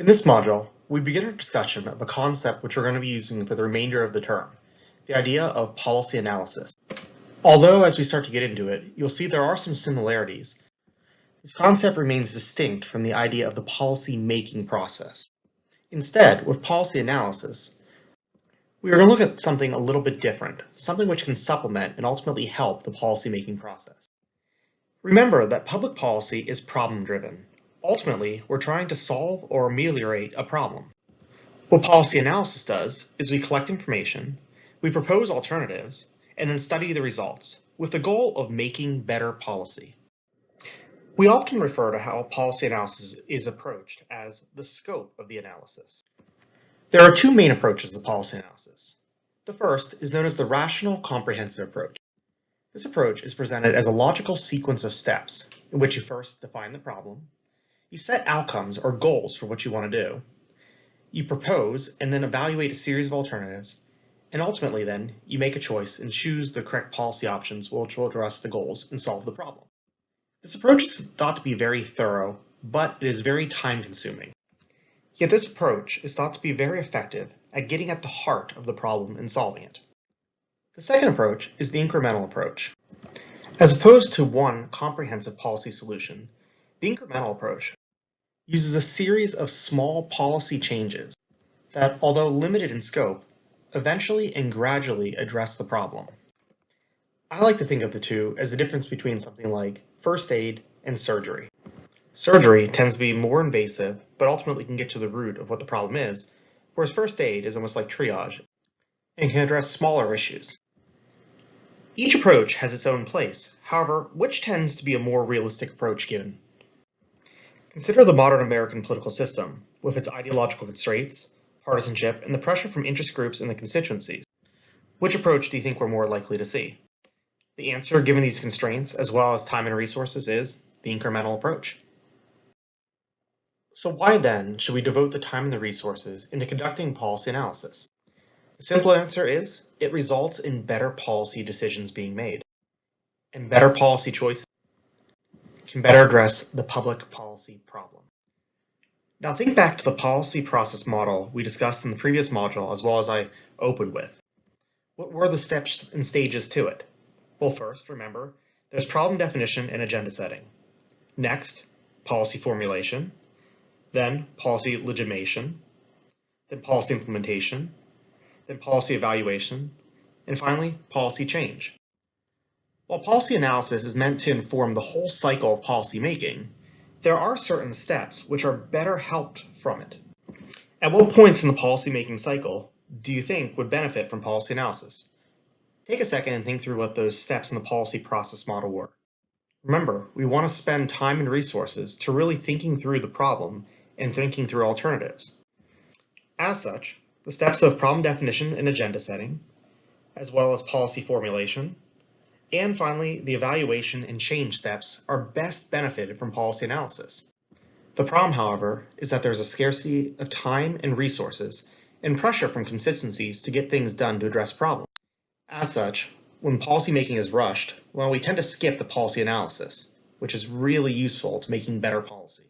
In this module, we begin our discussion of a concept which we're going to be using for the remainder of the term, the idea of policy analysis. Although as we start to get into it, you'll see there are some similarities. This concept remains distinct from the idea of the policy-making process. Instead, with policy analysis, we are going to look at something a little bit different, something which can supplement and ultimately help the policy-making process. Remember that public policy is problem-driven. Ultimately, we're trying to solve or ameliorate a problem. What policy analysis does is we collect information, we propose alternatives, and then study the results with the goal of making better policy. We often refer to how policy analysis is approached as the scope of the analysis. There are two main approaches to policy analysis. The first is known as the rational comprehensive approach. This approach is presented as a logical sequence of steps in which you first define the problem, you set outcomes or goals for what you want to do, you propose and then evaluate a series of alternatives, and ultimately then you make a choice and choose the correct policy options which will address the goals and solve the problem. This approach is thought to be very thorough, but it is very time-consuming. Yet this approach is thought to be very effective at getting at the heart of the problem and solving it. The second approach is the incremental approach. As opposed to one comprehensive policy solution, the incremental approach uses a series of small policy changes that, although limited in scope, eventually and gradually address the problem. I like to think of the two as the difference between something like first aid and surgery. Surgery tends to be more invasive, but ultimately can get to the root of what the problem is, whereas first aid is almost like triage and can address smaller issues. Each approach has its own place. However, which tends to be a more realistic approach given? Consider the modern American political system, with its ideological constraints, partisanship, and the pressure from interest groups and the constituencies. Which approach do you think we're more likely to see? The answer, given these constraints, as well as time and resources, is the incremental approach. So why then should we devote the time and the resources into conducting policy analysis? The simple answer is, it results in better policy decisions being made. And better policy choices can better address the public policy problem. Now think back to the policy process model we discussed in the previous module as well as I opened with. What were the steps and stages to it? Well, first, remember, there's problem definition and agenda setting. Next, policy formulation. Then policy legitimation. Then policy implementation. Then policy evaluation. And finally, policy change. While policy analysis is meant to inform the whole cycle of policy making, there are certain steps which are better helped from it. At what points in the policy making cycle do you think would benefit from policy analysis? Take a second and think through what those steps in the policy process model were. Remember, we want to spend time and resources to really thinking through the problem and thinking through alternatives. As such, the steps of problem definition and agenda setting, as well as policy formulation, and finally, the evaluation and change steps are best benefited from policy analysis. The problem, however, is that there's a scarcity of time and resources and pressure from constituencies to get things done to address problems. As such, when policy making is rushed, well, we tend to skip the policy analysis, which is really useful to making better policy.